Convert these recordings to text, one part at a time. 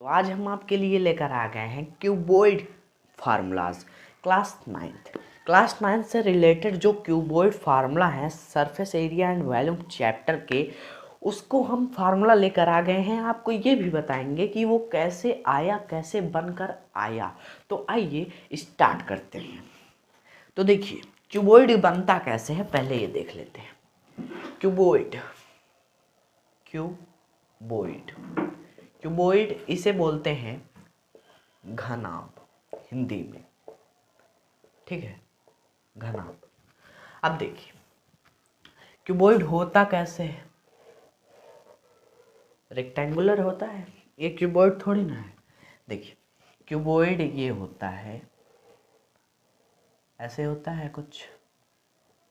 तो आज हम आपके लिए लेकर आ गए हैं क्यूबॉइड फार्मूलाज क्लास नाइन्थ से रिलेटेड जो क्यूबॉइड फार्मूला है surface area and volume chapter के, उसको हम फार्मूला लेकर आ गए हैं। आपको ये भी बताएंगे कि वो कैसे आया, कैसे बनकर आया। तो आइए स्टार्ट करते हैं। तो देखिए क्यूबॉइड बनता कैसे है, पहले ये देख लेते हैं। क्यूबॉइड क्यूबॉइड इसे बोलते हैं घनाभ हिंदी में, ठीक है, घनाभ। अब देखिए क्यूबॉइड होता कैसे है, रेक्टेंगुलर होता है, ये क्यूबॉइड थोड़ी ना है। देखिए क्यूबॉइड ये होता है, ऐसे होता है कुछ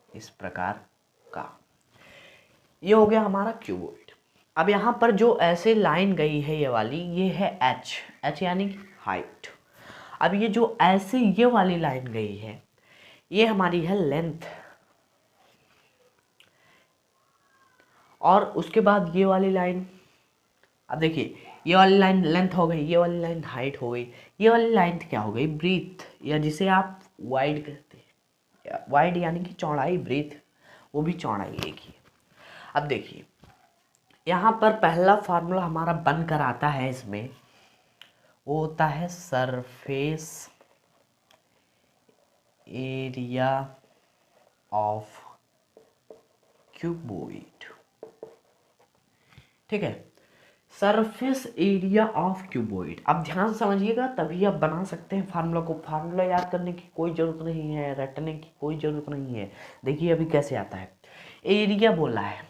इस प्रकार का। ये हो गया हमारा क्यूबॉइड। अब यहाँ पर जो ऐसे लाइन गई है ये वाली, ये है एच यानी हाइट। अब ये जो ऐसे ये वाली लाइन गई है, ये हमारी है लेंथ। और उसके बाद ये वाली लाइन, अब देखिए ये वाली लाइन लेंथ हो गई, ये वाली लाइन हाइट हो गई, ये वाली लाइन क्या हो गई, ब्रीथ, या जिसे आप वाइड कहते हैं। वाइड यानी कि चौड़ाई, ब्रीथ वो भी चौड़ाई एक ही। अब देखिए यहाँ पर पहला फार्मूला हमारा बनकर आता है, इसमें वो होता है सरफेस एरिया ऑफ क्यूबॉइड, ठीक है, सरफेस एरिया ऑफ क्यूबॉइड। अब ध्यान समझिएगा, तभी आप बना सकते हैं फार्मूला को। फार्मूला याद करने की कोई ज़रूरत नहीं है, रटने की कोई ज़रूरत नहीं है। देखिए अभी कैसे आता है, एरिया बोला है,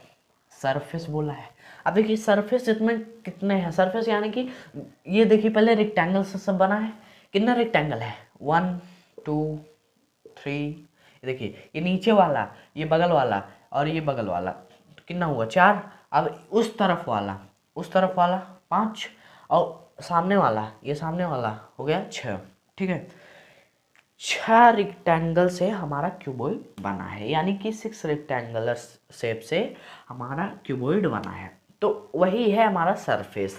सरफेस बोला है। अब देखिए सरफेस इसमें कितने हैं, सरफेस यानी कि ये देखिए पहले रेक्टेंगल से सब बना है। कितना रेक्टेंगल है, 1 2 3। देखिए ये नीचे वाला, ये बगल वाला और ये बगल वाला, तो कितना हुआ, 4। अब उस तरफ वाला 5 और सामने वाला, ये सामने वाला हो गया 6, ठीक है। 6 रेक्टेंगल से हमारा क्यूबॉइड बना है, यानी कि 6 रेक्टेंगुलर शेप से हमारा क्यूबॉइड बना है। तो वही है हमारा सरफेस।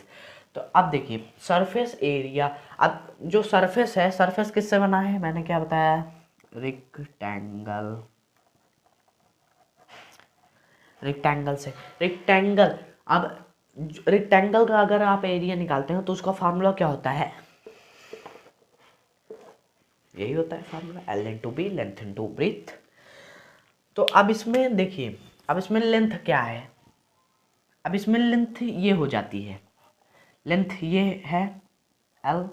तो अब देखिए सरफेस एरिया, अब जो सरफेस है, सरफेस किससे बना है, मैंने क्या बताया, रेक्टेंगल से। रेक्टेंगल, अब रेक्टेंगल का अगर आप एरिया निकालते हैं तो उसका फार्मूला क्या होता है, यही होता है formula, L into B, length into breadth. तो अब इसमें देखिए, अब इसमें लेंथ क्या है, अब इसमें लेंथ ये हो जाती है, लेंथ ये है L,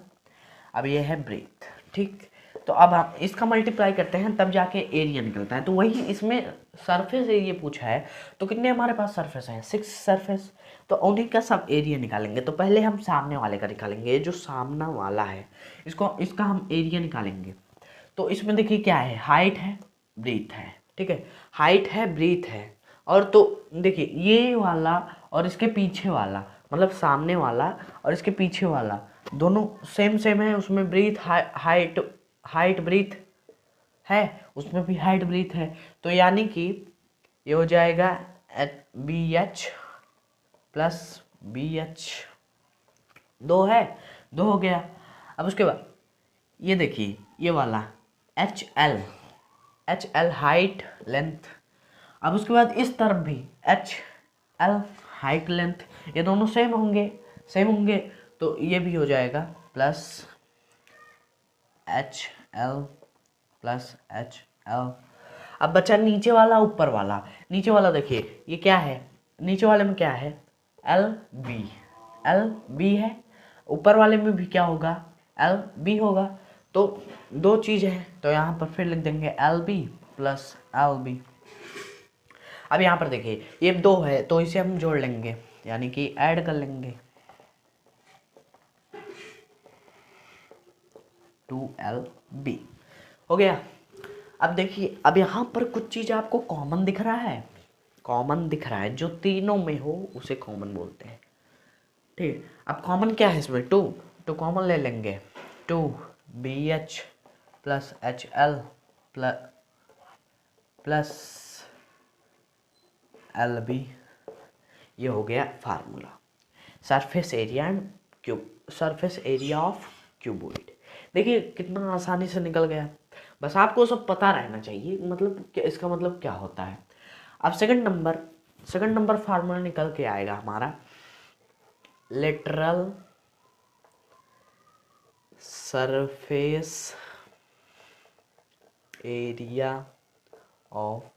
अब ये है ब्रीथ, ठीक। तो अब हम इसका मल्टीप्लाई करते हैं तब जाके एरिया निकलता है। तो वही इसमें सरफेस एरिया पूछा है, तो कितने हमारे पास सरफेस हैं, 6 सरफेस। तो उन्हीं का सब एरिया निकालेंगे। तो पहले हम सामने वाले का निकालेंगे, ये जो सामना वाला है इसका हम एरिया निकालेंगे। तो इसमें देखिए क्या है, हाइट है, ब्रीथ है, ठीक है, हाइट है, ब्रीथ है। और तो देखिए ये वाला और इसके पीछे वाला, मतलब सामने वाला और इसके पीछे वाला दोनों सेम सेम है। उसमें ब्रीथ हाइट ब्रीथ है, उसमें भी हाइट ब्रीथ है। तो यानी कि ये हो जाएगा BH प्लस BH, 2 है, 2 हो गया। अब उसके बाद ये देखिए ये वाला HL हाइट लेंथ। अब उसके बाद इस तरफ भी HL हाइट लेंथ, ये दोनों सेम होंगे। तो ये भी हो जाएगा प्लस HL प्लस HL। अब बचा नीचे वाला, ऊपर वाला। नीचे वाला देखिए ये क्या है, नीचे वाले में क्या है, LB है। ऊपर वाले में भी क्या होगा, LB होगा। तो 2 चीज़ है, तो यहाँ पर फिर लिख देंगे LB प्लस LB। अब यहाँ पर देखिए ये 2 है, तो इसे हम जोड़ लेंगे, यानी कि ऐड कर लेंगे, 2LB हो गया। अब देखिए अब यहाँ पर कुछ चीज़ आपको कॉमन दिख रहा है, जो तीनों में हो उसे कॉमन बोलते हैं, ठीक। अब कॉमन क्या है इसमें, 2, तो कॉमन ले लेंगे, 2BH plus HL plus LB। ये हो गया formula, surface area and surface area of cuboid. देखिए कितना आसानी से निकल गया, बस आपको सब पता रहना चाहिए मतलब कि इसका मतलब क्या होता है। अब सेकंड नंबर फार्मूला निकल के आएगा हमारा lateral surface area of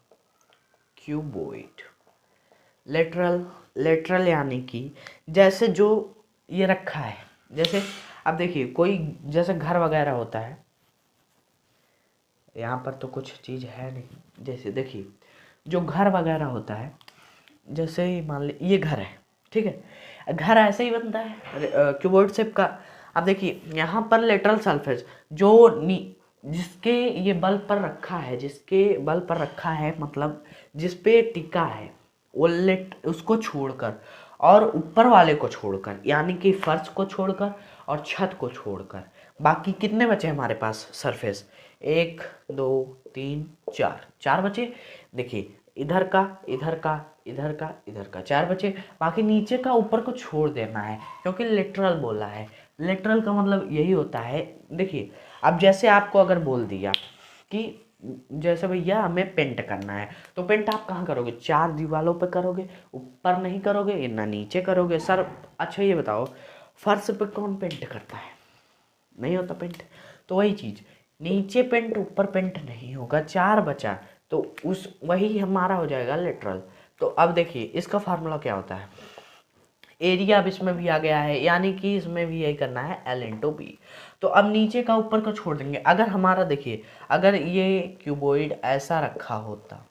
cuboid. Lateral यानी कि जैसे जो ये रखा है, जैसे अब देखिए कोई जैसे घर वगैरह होता है, यहाँ पर तो कुछ चीज़ है नहीं, जैसे देखिए जो घर वगैरह होता है, जैसे ही मान ली ये घर है, ठीक है, घर ऐसे ही बनता है क्यूबॉइड शेप का। अब देखिए यहाँ पर लेटरल सरफेस जिसके ये बल पर रखा है, जिसके बल पर रखा है मतलब जिस पे टिका है, वो उसको छोड़कर और ऊपर वाले को छोड़कर, यानी कि फर्श को छोड़कर और छत को छोड़कर बाकी कितने बचे हमारे पास सरफेस, 1 2 3 4 बचे। देखिए इधर का इधर का इधर का इधर का 4 बचे, बाकी नीचे का ऊपर को छोड़ देना है क्योंकि लेटरल बोला है। लेटरल का मतलब यही होता है, देखिए अब जैसे आपको अगर बोल दिया कि जैसे भैया हमें पेंट करना है, तो पेंट आप कहाँ करोगे, 4 दीवारों पे करोगे, ऊपर नहीं करोगे ना नीचे करोगे सर। अच्छा ये बताओ फर्श पे कौन पेंट करता है, नहीं होता पेंट। तो वही चीज़, नीचे पेंट ऊपर पेंट नहीं होगा, 4 बचा तो वही हमारा हो जाएगा लेटरल। तो अब देखिए इसका फार्मूला क्या होता है, एरिया अब इसमें भी आ गया है, यानी कि इसमें भी यही करना है L/B। तो अब नीचे का ऊपर को छोड़ देंगे। अगर हमारा देखिए अगर ये क्यूबॉइड ऐसा रखा होता,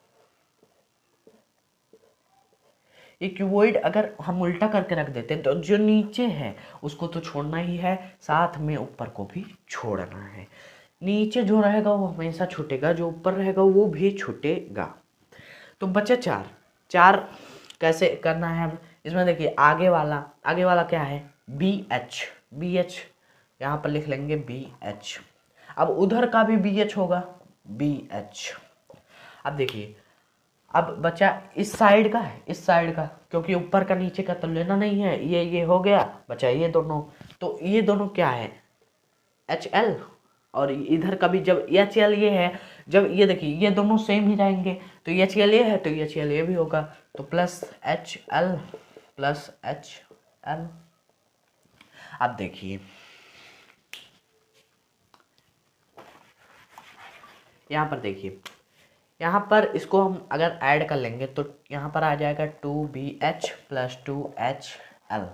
ये क्यूबॉइड अगर हम उल्टा करके रख देते हैं तो जो नीचे है उसको तो छोड़ना ही है, साथ में ऊपर को भी छोड़ना है। नीचे जो रहेगा वो हमेशा छूटेगा, जो ऊपर रहेगा वो भी छूटेगा। तो बचे 4 कैसे करना है अब इसमें, देखिए आगे वाला क्या है, BH यहाँ पर लिख लेंगे BH। अब उधर का भी BH होगा, BH। अब देखिए अब बचा इस साइड का, क्योंकि ऊपर का नीचे का तो लेना नहीं है, ये हो गया, बचा ये दोनों। तो ये दोनों क्या है, HL, और इधर का भी जब HL ये है, जब ये देखिए ये दोनों सेम ही रहेंगे, तो HL ये है तो HL ये भी होगा, तो प्लस HL प्लस HL। अब देखिए यहाँ पर, देखिए यहाँ पर इसको हम अगर ऐड कर लेंगे तो यहाँ पर आ जाएगा 2BH प्लस 2HL।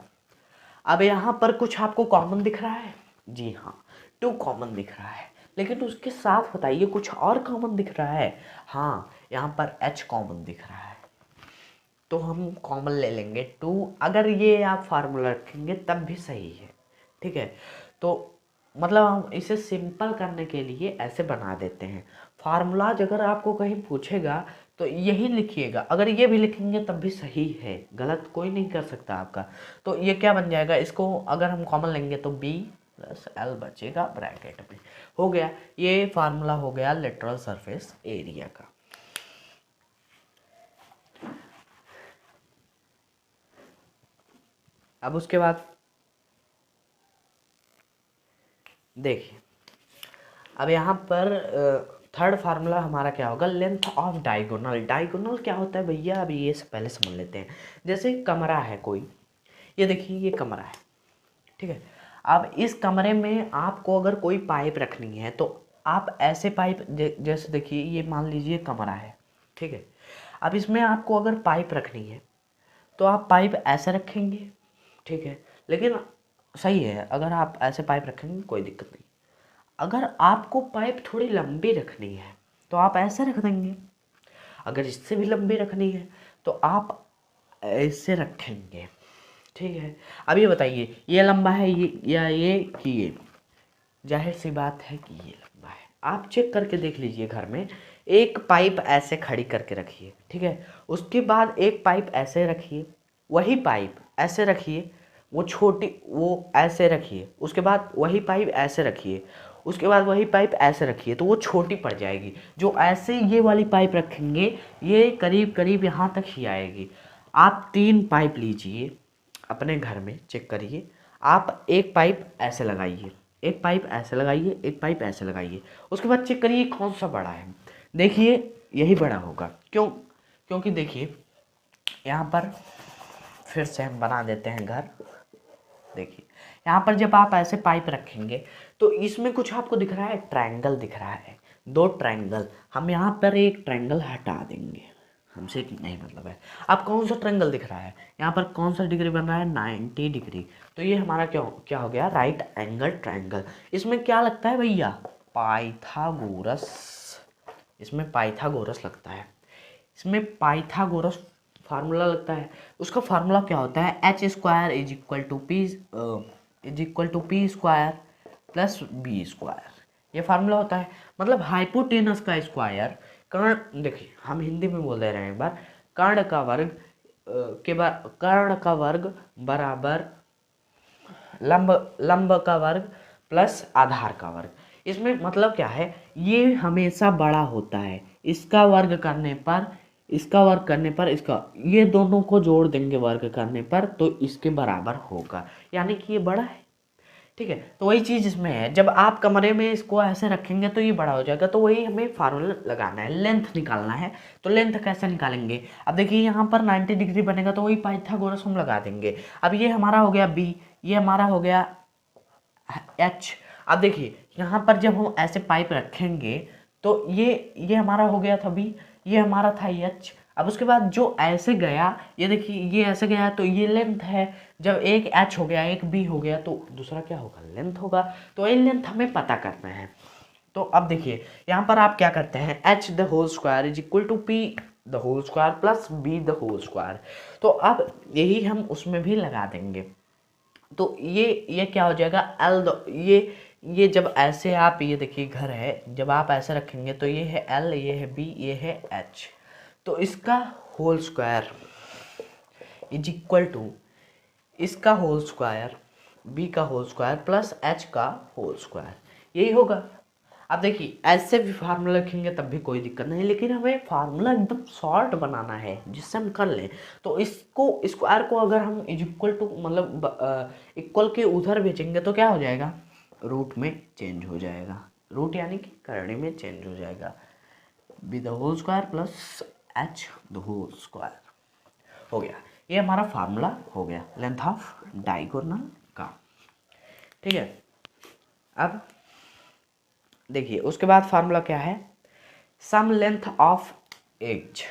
अब यहाँ पर कुछ आपको कॉमन दिख रहा है, जी हाँ 2 कॉमन दिख रहा है, लेकिन उसके साथ बताइए कुछ और कॉमन दिख रहा है, हाँ यहाँ पर H कॉमन दिख रहा है, तो हम कॉमन ले लेंगे 2। अगर ये आप फार्मूला रखेंगे तब भी सही है, ठीक है। तो मतलब हम इसे सिंपल करने के लिए ऐसे बना देते हैं। फार्मूलाज अगर आपको कहीं पूछेगा तो यही लिखिएगा, अगर ये भी लिखेंगे तब भी सही है, गलत कोई नहीं कर सकता आपका। तो ये क्या बन जाएगा, इसको अगर हम कॉमन लेंगे तो B प्लस L बचेगा ब्रैकेट में, हो गया। ये फार्मूला हो गया लेटरल सरफेस एरिया का। अब उसके बाद देखिए अब यहाँ पर थर्ड फार्मूला हमारा क्या होगा, लेंथ ऑफ डायगोनल। डायगोनल क्या होता है भैया, अभी ये से पहले समझ लेते हैं। जैसे कमरा है कोई, ये देखिए ये कमरा है, ठीक है। अब इस कमरे में आपको अगर कोई पाइप रखनी है तो आप ऐसे पाइप जैसे देखिए ये मान लीजिए कमरा है, ठीक है। अब इसमें आपको अगर पाइप रखनी है तो आप पाइप ऐसे रखेंगे, ठीक है, लेकिन सही है अगर आप ऐसे पाइप रखेंगे कोई दिक्कत नहीं। अगर आपको पाइप थोड़ी लंबी रखनी है तो आप ऐसे रख देंगे, अगर इससे भी लंबी रखनी है तो आप ऐसे रखेंगे, ठीक है। अब ये बताइए ये लंबा है ये या ये जाहिर सी बात है कि ये लंबा है। आप चेक करके देख लीजिए घर में, एक पाइप ऐसे खड़ी करके रखिए, ठीक है, उसके बाद एक पाइप ऐसे रखिए, वही पाइप ऐसे रखिए, वो छोटी वो ऐसे रखिए, उसके बाद वही पाइप ऐसे रखिए, उसके बाद वही पाइप ऐसे रखिए, तो वो छोटी पड़ जाएगी। जो ऐसे ये वाली पाइप रखेंगे ये करीब करीब यहाँ तक ही आएगी। आप 3 पाइप लीजिए अपने घर में, चेक करिए, आप एक पाइप ऐसे लगाइए, एक पाइप ऐसे लगाइए, एक पाइप ऐसे लगाइए, उसके बाद चेक करिए कौन सा बड़ा है। देखिए यही बड़ा होगा, क्यों? क्योंकि देखिए यहाँ पर फिर से हम बना देते हैं घर। देखिए यहाँ पर जब आप ऐसे पाइप रखेंगे तो इसमें कुछ आपको दिख रहा है, ट्रायंगल दिख रहा है, 2 ट्रायंगल। हम यहाँ पर एक ट्रायंगल हटा देंगे, हमसे नहीं मतलब है। अब कौन सा ट्रायंगल दिख रहा है यहाँ पर, कौन सा डिग्री बन रहा है, 90 डिग्री। तो ये हमारा क्या हो गया, राइट एंगल ट्रायंगल। इसमें क्या लगता है भैया, पाइथागोरस। इसमें पाइथागोरस लगता है, इसमें पाइथागोरस फार्मूला लगता है। उसका फार्मूला क्या होता है, H square is equal to P square plus B square. ये फार्मूला होता है, मतलब हाइपोटेनस का स्क्वायर कर्ण। देखिए हम हिंदी में बोल दे रहे हैं एक बार, कर्ण का वर्ग कर्ण का वर्ग बराबर लंब का वर्ग प्लस आधार का वर्ग। इसमें मतलब क्या है, ये हमेशा बड़ा होता है। इसका वर्ग करने पर, इसका वर्ग करने पर इसका, ये दोनों को जोड़ देंगे वर्ग करने पर तो इसके बराबर होगा, यानी कि ये बड़ा है। ठीक है, तो वही चीज़ इसमें है, जब आप कमरे में इसको ऐसे रखेंगे तो ये बड़ा हो जाएगा। तो वही हमें फार्मूला लगाना है, लेंथ निकालना है। तो लेंथ कैसे निकालेंगे, अब देखिए यहाँ पर 90 डिग्री बनेगा तो वही पाइथागोरस हम लगा देंगे। अब ये हमारा हो गया बी, ये हमारा हो गया एच। अब देखिए यहाँ पर जब हम ऐसे पाइप रखेंगे तो ये हमारा हो गया था बी, ये हमारा था एच। अब उसके बाद जो ऐसे गया, ये देखिए ये ऐसे गया तो ये लेंथ है। जब एक एच हो गया, एक बी हो गया तो दूसरा क्या होगा, लेंथ होगा। तो ये लेंथ हमें पता करना है। तो अब देखिए यहाँ पर आप क्या करते हैं, H the whole square is equal to P the whole square plus B the whole square. तो अब यही हम उसमें भी लगा देंगे। तो ये क्या हो जाएगा, ये जब ऐसे आप, ये देखिए घर है, जब आप ऐसे रखेंगे तो ये है एल, ये है बी, ये है एच। तो इसका whole square is equal to इसका होल स्क्वायर, बी का होल स्क्वायर प्लस एच का होल स्क्वायर, यही होगा। अब देखिए ऐसे भी फार्मूला लिखेंगे तब भी कोई दिक्कत नहीं, लेकिन हमें फार्मूला एकदम शॉर्ट बनाना है जिससे हम कर लें। तो इसको स्क्वायर को अगर हम इज इक्वल टू मतलब इक्वल के उधर भेजेंगे तो क्या हो जाएगा, रूट में चेंज हो जाएगा, रूट यानी कि करने में चेंज हो जाएगा। B the whole square plus H the whole square हो गया। ये हमारा फार्मूला हो गया लेंथ ऑफ डायगोनल का। ठीक है, अब देखिए उसके बाद फार्मूला क्या है, sum length of edge,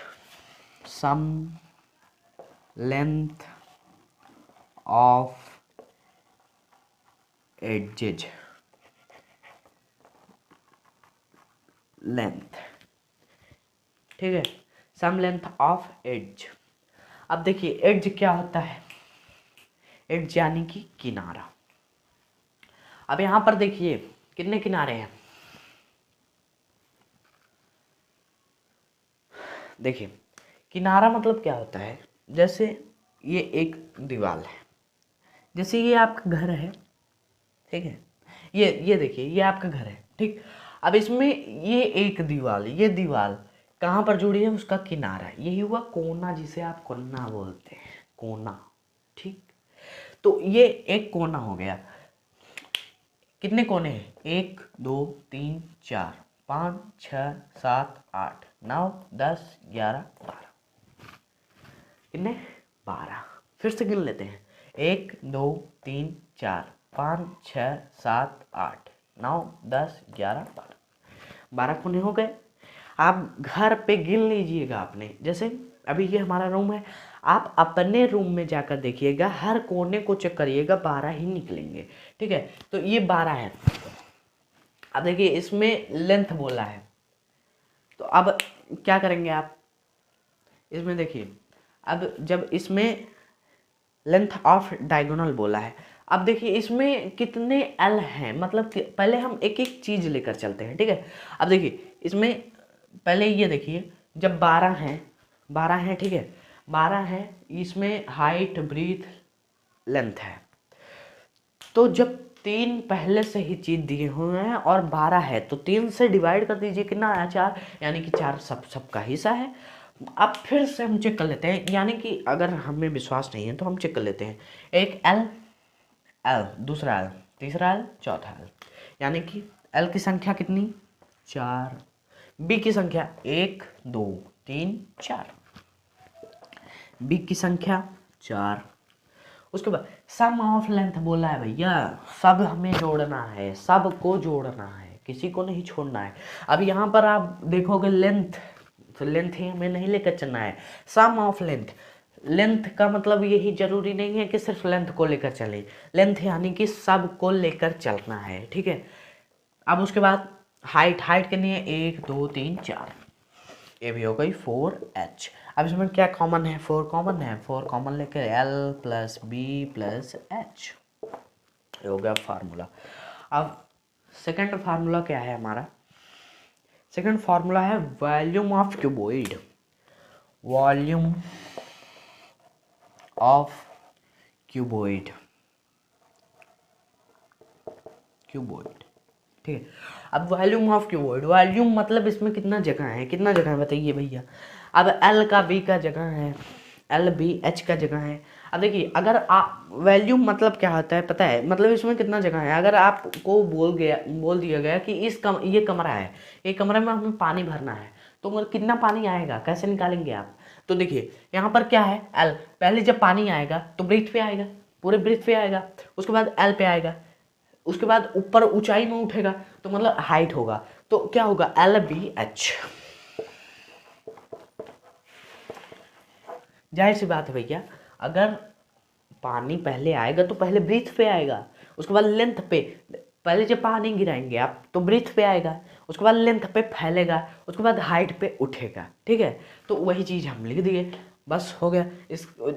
sum length of edges, length. ठीक है, सम लेंथ ऑफ एज। अब देखिए एज क्या होता है, एज यानी कि किनारा। अब यहां पर देखिए कितने किनारे हैं, देखिए किनारा मतलब क्या होता है, जैसे ये एक दीवार है, जैसे ये आपका घर है, ठीक है, ये देखिए ये आपका घर है, ठीक। अब इसमें ये एक दीवार, ये दीवार कहाँ पर जुड़ी है, उसका किनारा, यही हुआ कोना, जिसे आप कोना बोलते हैं, कोना। ठीक, तो ये एक कोना हो गया। कितने कोने हैं, 1 2 3 4 5 6 7 8 9 10 11 12, कितने, 12। फिर से गिन लेते हैं, 1 2 3 4 5 6 7 8 9 10 11 12 कोने हो गए। आप घर पे गिन लीजिएगा आपने, जैसे अभी ये हमारा रूम है, आप अपने रूम में जाकर देखिएगा, हर कोने को चेक करिएगा, 12 ही निकलेंगे। ठीक है, तो ये 12 है। अब देखिए इसमें लेंथ बोला है, तो अब क्या करेंगे आप, इसमें देखिए अब जब इसमें लेंथ ऑफ डायगोनल बोला है, अब देखिए इसमें कितने एल हैं, मतलब पहले हम एक एक चीज लेकर चलते हैं। ठीक है, अब देखिए इसमें पहले ये देखिए, जब 12 हैं, 12 हैं, ठीक है, 12 हैं, इसमें हाइट ब्रीथ लेंथ है, तो जब 3 पहले से ही चीज दिए हुए हैं और 12 है तो 3 से डिवाइड कर दीजिए, कितना आया, 4, यानी कि 4 सबका हिस्सा है। अब फिर से हम चेक कर लेते हैं, यानी कि अगर हमें विश्वास नहीं है तो हम चेक कर लेते हैं। एक एल, दूसरा एल, तीसरा एल, चौथा एल, यानी कि एल की संख्या कितनी 4, बी की संख्या 1 2 3 4, बी की संख्या 4। उसके बाद सम ऑफ लेंथ बोला है भैया, सब हमें जोड़ना है, सब को जोड़ना है, किसी को नहीं छोड़ना है। अब यहाँ पर आप देखोगे लेंथ, तो लेंथ ही हमें नहीं लेकर चलना है, सम ऑफ लेंथ। लेंथ का मतलब यही जरूरी नहीं है कि सिर्फ लेंथ को लेकर चले, लेंथ यानी कि सब को लेकर चलना है, ठीक है। अब उसके बाद हाइट, हाइट कितनी है 1 2 3 4, ये भी हो गई 4h। अब इसमें क्या कॉमन है, 4 कॉमन है, 4 कॉमन लेके l plus B plus H, ये हो गया फार्मूला। अब सेकंड फार्मूला क्या है हमारा, सेकंड फार्मूला है volume of cuboid, volume of cuboid, cuboid, ठीक है। अब वॉल्यूम ऑफ क्यूबॉइड, वॉल्यूम मतलब इसमें कितना जगह है, कितना जगह है बताइए भैया। अब एल का बी का जगह है, एल बी एच का जगह है। अब देखिए अगर आप वॉल्यूम मतलब क्या होता है पता है, मतलब इसमें कितना जगह है। अगर आपको बोल दिया गया कि ये कमरा है, ये कमरे में हमें पानी भरना है, तो मतलब कितना पानी आएगा, कैसे निकालेंगे आप। तो देखिए यहाँ पर क्या है एल, पहले जब पानी आएगा तो ब्रीथ पे आएगा, पूरे ब्रीथ पे आएगा, उसके बाद एल पे आएगा, उसके बाद ऊपर ऊंचाई में उठेगा तो मतलब हाइट होगा, तो क्या होगा एल बी एच। जाहिर सी बात है भैया, अगर पानी पहले आएगा तो पहले ब्रीथ पे आएगा, उसके बाद लेंथ पे, पहले जब पानी गिराएंगे आप तो ब्रीथ पे आएगा, उसके बाद लेंथ पे फैलेगा, उसके बाद हाइट पे उठेगा, ठीक है। तो वही चीज़ हम लिख दिए, बस हो गया।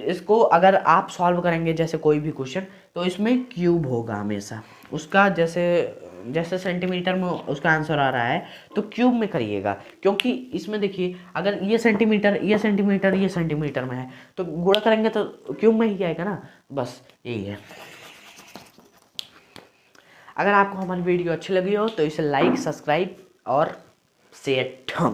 इसको अगर आप सॉल्व करेंगे जैसे कोई भी क्वेश्चन, तो इसमें क्यूब होगा हमेशा उसका, जैसे सेंटीमीटर में उसका आंसर आ रहा है तो क्यूब में करिएगा, क्योंकि इसमें देखिए अगर ये सेंटीमीटर ये सेंटीमीटर ये सेंटीमीटर में है तो गुणा करेंगे तो क्यूब में ही आएगा ना, बस यही है। अगर आपको हमारी वीडियो अच्छी लगी हो तो इसे लाइक, सब्सक्राइब और शेयर